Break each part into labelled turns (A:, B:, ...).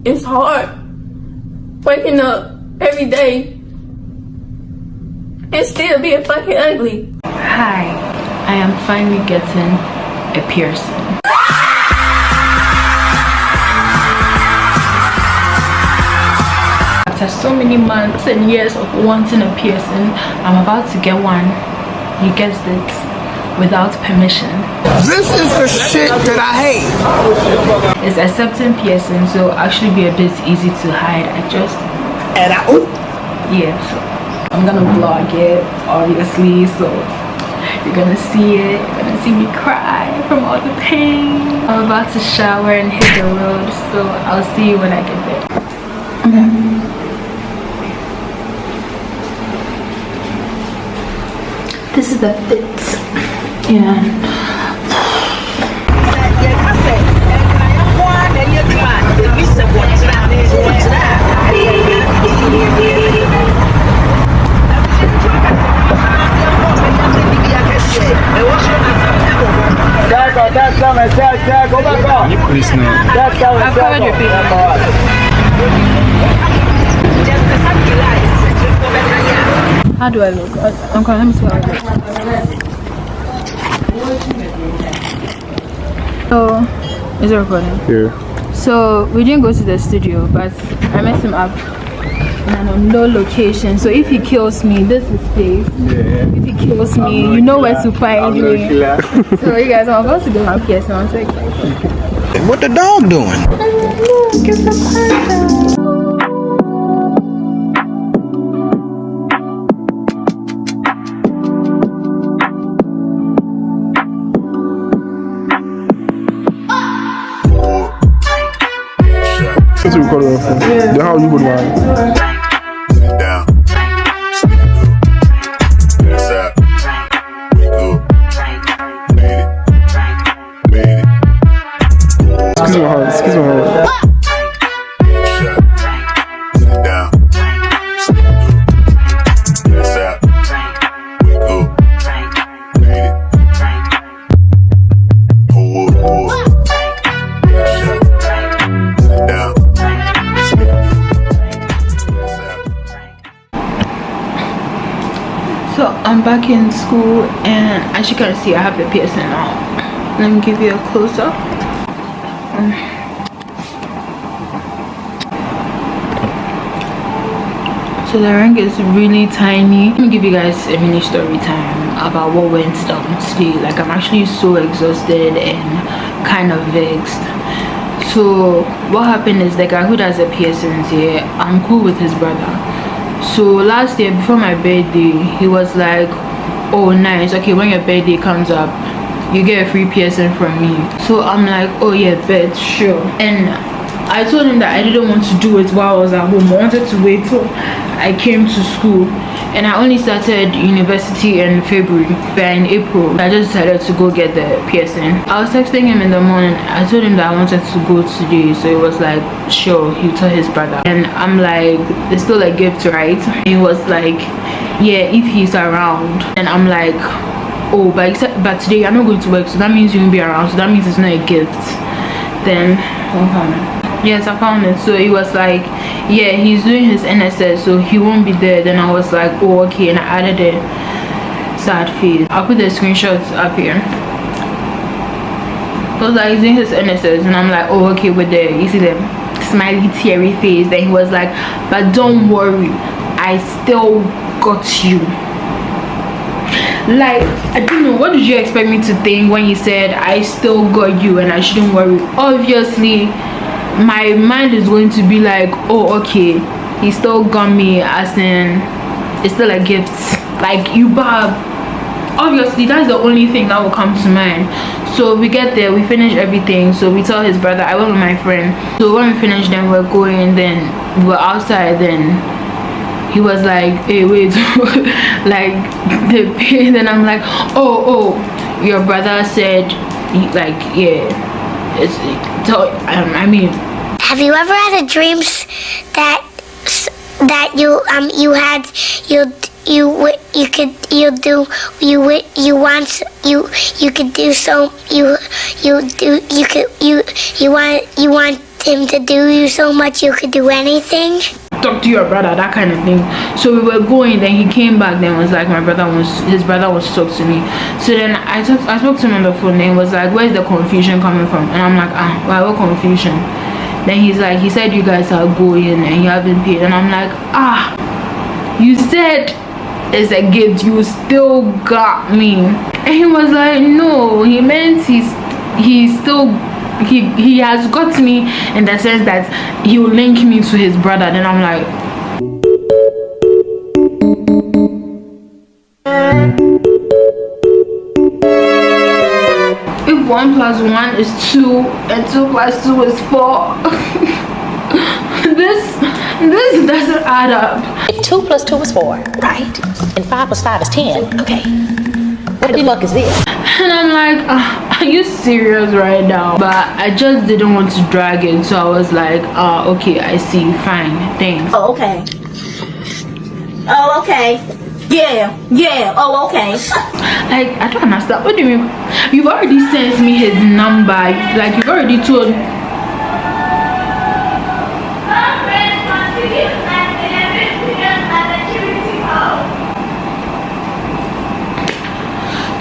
A: it's hard waking up every day and still being fucking ugly.
B: Hi, I am finally getting a piercing. After so many months and years of wanting a piercing, I'm about to get one. You guessed it, without permission.
C: This is the shit that I hate.
B: It's a septum piercing, so actually be a bit easy to hide. Yeah, so I'm gonna vlog it, obviously, so you're gonna see it, you're gonna see me cry from all the pain. I'm about to shower and hit the road, so I'll see you when I get there. Okay. This is the fit. Yeah. I've covered your face. How do I look? Uncle, let me see how I look. So, is it recording?
D: Yeah.
B: So, we didn't go to the studio, but I met him up in an unknown location. So, if he kills me, this is safe.
D: Yeah.
B: If he kills me, you know where to find me. So, you guys, I'm about to go my PS, I'm so excited.
C: What the dog doing?
B: Look, it's a panda.
D: That's what we call it. Yeah. Then how you would mind? Excuse my heart. Excuse my heart.
B: So I'm back in school, and as you can see, I have the piercing now. Let me give you a close-up. So the ring is really tiny. Let me give you guys a mini story time about what went down today. Like, I'm actually so exhausted and kind of vexed. So what happened is, the guy who does the piercings here, I'm cool with his brother. So last year before my birthday, he was like, oh nice, okay, when your birthday comes up, you get a free piercing from me. So I'm like, oh yeah, bet, sure. And I told him that I didn't want to do it while I was at home. I wanted to wait till I came to school. And I only started university in February, but in April I just decided to go get the piercing. I was texting him in the morning. I told him that I wanted to go today, so he was like, sure, he'll tell his brother. And I'm like, it's still a gift, right? He was like, yeah, if he's around. And I'm like, oh, but today I'm not going to work, so that means you won't be around, so that means it's not a gift. Then yes, I found it. So he was like, yeah, he's doing his NSS, so he won't be there. Then I was like, oh okay, and I added a sad face. I'll put the screenshots up here. I was like, he's doing his NSS, and I'm like, oh okay, with the, you see the smiley teary face. Then he was like, but don't worry, I still got you. Like, I don't know, what did you expect me to think when you said I still got you and I shouldn't worry? Obviously my mind is going to be like, oh okay, he still got me, as in it's still a gift. Like, you bab, obviously that's the only thing that will come to mind. So we get there, we finish everything, so we tell his brother. I went with my friend. So when we finished, then we're going, then we were outside, then he was like, hey wait, like the pain. Then I'm like, oh your brother said, like, yeah, it's I mean,
E: have you ever had a dream that him to do you so much you could do anything?
B: Talk to your brother, that kind of thing. So we were going, then he came back, then was like, his brother was to talk to me. So then I spoke to him on the phone, then was like, where's the confusion coming from? And I'm like, why, what confusion? Then he's like, he said you guys are going and you haven't paid. And I'm like, you said it's a gift, you still got me. And he was like, no, he meant he has got me in the sense that he will link me to his brother. Then I'm like, if 1 plus 1 is 2 and 2 plus 2 is 4, this doesn't add up.
F: If 2 plus 2 is 4, right? And 5 plus 5 is 10. Okay. What the fuck is this?
B: And I'm like, are you serious right now? But I just didn't want to drag it, so I was like, okay, I see, fine, thanks.
G: Oh, okay. Oh, okay. Yeah, oh, okay.
B: Like, I don't understand. What do you mean? You've already sent me his number. Like, you've already told.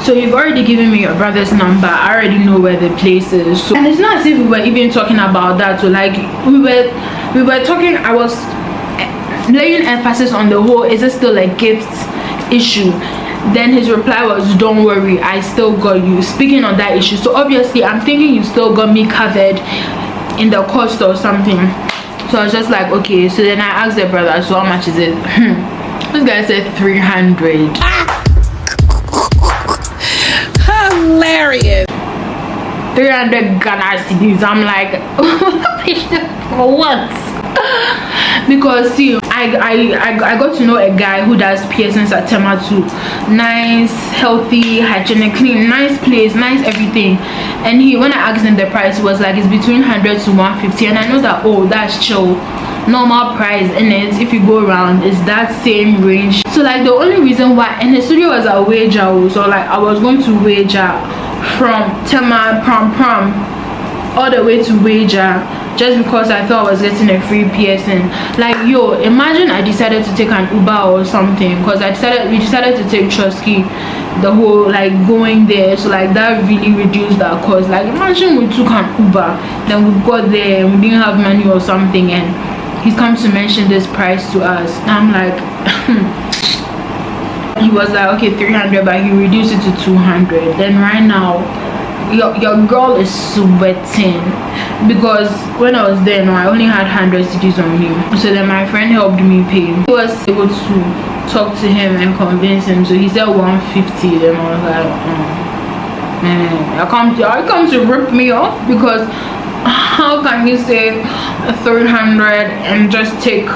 B: So you've already given me your brother's number. I already know where the place is. So, and it's not as if we were even talking about that. So like we were talking. I was laying emphasis on the whole, is it still a gift issue? Then his reply was, don't worry, I still got you. Speaking on that issue, so obviously I'm thinking you still got me covered in the cost or something. So I was just like, okay. So then I asked the brother, so how much is it? This guy said 300.
C: Hilarious.
B: 300 Ghana cedis. I'm like, for what? Because see, I got to know a guy who does piercings at Tema too. Nice, healthy, hygienic, clean, nice place, nice everything. And when I asked him the price, it was like it's between 100 to 150. And I know that, oh, that's chill, normal price in it. If you go around, it's that same range. So like the only reason why, and the studio was a wager, so like I was going to wager from Tema Prom all the way to wager, just because I thought I was getting a free piercing. Like, yo, imagine I decided to take an Uber or something, because we decided to take Trusky, the whole like going there. So like that really reduced our cost. Like imagine we took an Uber, then we got there and we didn't have money or something, and he's come to mention this price to us. And I'm like, he was like, okay, 300, but he reduced it to 200. Then right now, your girl is sweating, because when I was there, no, I only had 100 cedis on me. So then my friend helped me pay. He was able to talk to him and convince him. So he said 150. Then I was like, man, I come to rip me off, because how can you say 300 and just take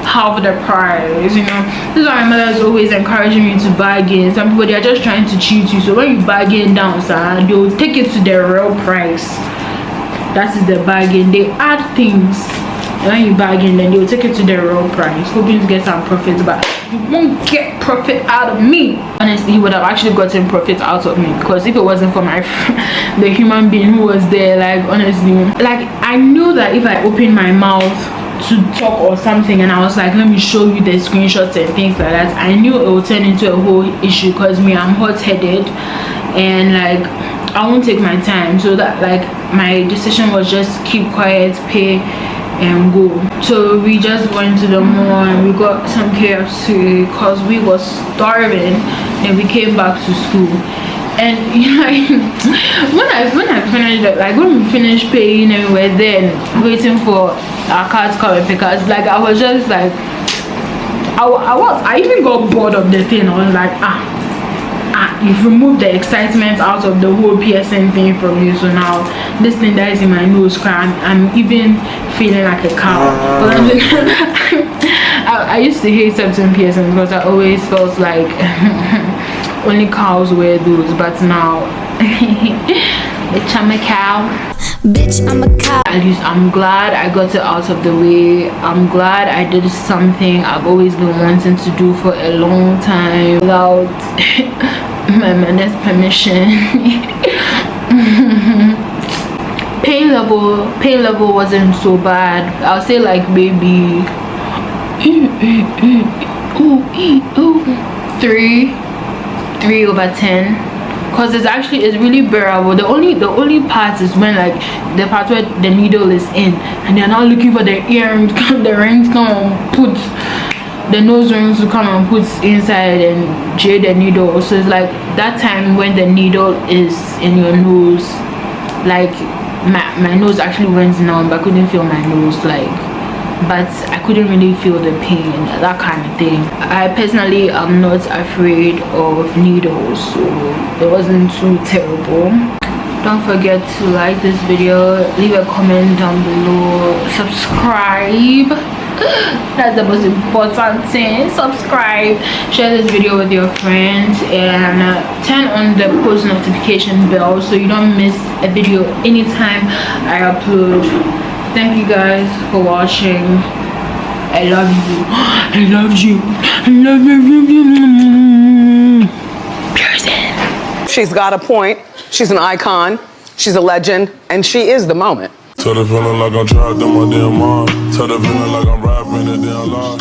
B: half the price? You know, this is why my mother is always encouraging me to bargain. Some people, they are just trying to cheat you. So when you bargain down, sir, they'll take it to the real price. That is the bargain. They add things, and when you bargain, then they'll take it to the real price, hoping to get some profits, but you won't get profit out of me. Honestly, he would have actually gotten profit out of me, because if it wasn't for my the human being who was there, like honestly, like I knew that if I opened my mouth to talk or something and I was like, let me show you the screenshots and things like that, I knew it would turn into a whole issue, because me, I'm hot-headed and like I won't take my time. So that like my decision was just keep quiet, pay and go. So we just went to the mall and we got some KFC because we was starving, and we came back to school. And like when I finished it, like when we finished paying and we were there waiting for our car to come and pick us, like I was just like I even got bored of the thing. I was like, you've removed the excitement out of the whole PSN thing from you. So now this thing that is in my nose, I'm even feeling like a cow. I used to hate Septum PSN because I always felt like only cows wear those, but now bitch, I'm a cow.
H: Bitch, I'm a cow.
B: At least I'm glad I got it out of the way. I'm glad I did something I've always been wanting to do for a long time without my mother's permission. Paying pain level wasn't so bad. I'll say like maybe 3/10, because it's really bearable. The only part is when like the part where the needle is in and they're not looking for the earrings, the rings come and put the nose rings to come and put inside and jade the needle. So it's like that time when the needle is in your nose, like my nose actually went numb. I couldn't feel my nose, like, but I couldn't really feel the pain, that kind of thing. I personally am not afraid of needles, so it wasn't too terrible. Don't forget to like this video, leave a comment down below, subscribe. That's the most important thing. Subscribe, share this video with your friends, and turn on the post notification bell so you don't miss a video anytime I upload. Thank you guys for watching. I love you. I love you. I love you. Person.
I: She's got a point. She's an icon. She's a legend, and she is the moment.
J: Tell the feeling like I'm trapped in my damn mind. Tell the feeling like I'm rapping a damn lie.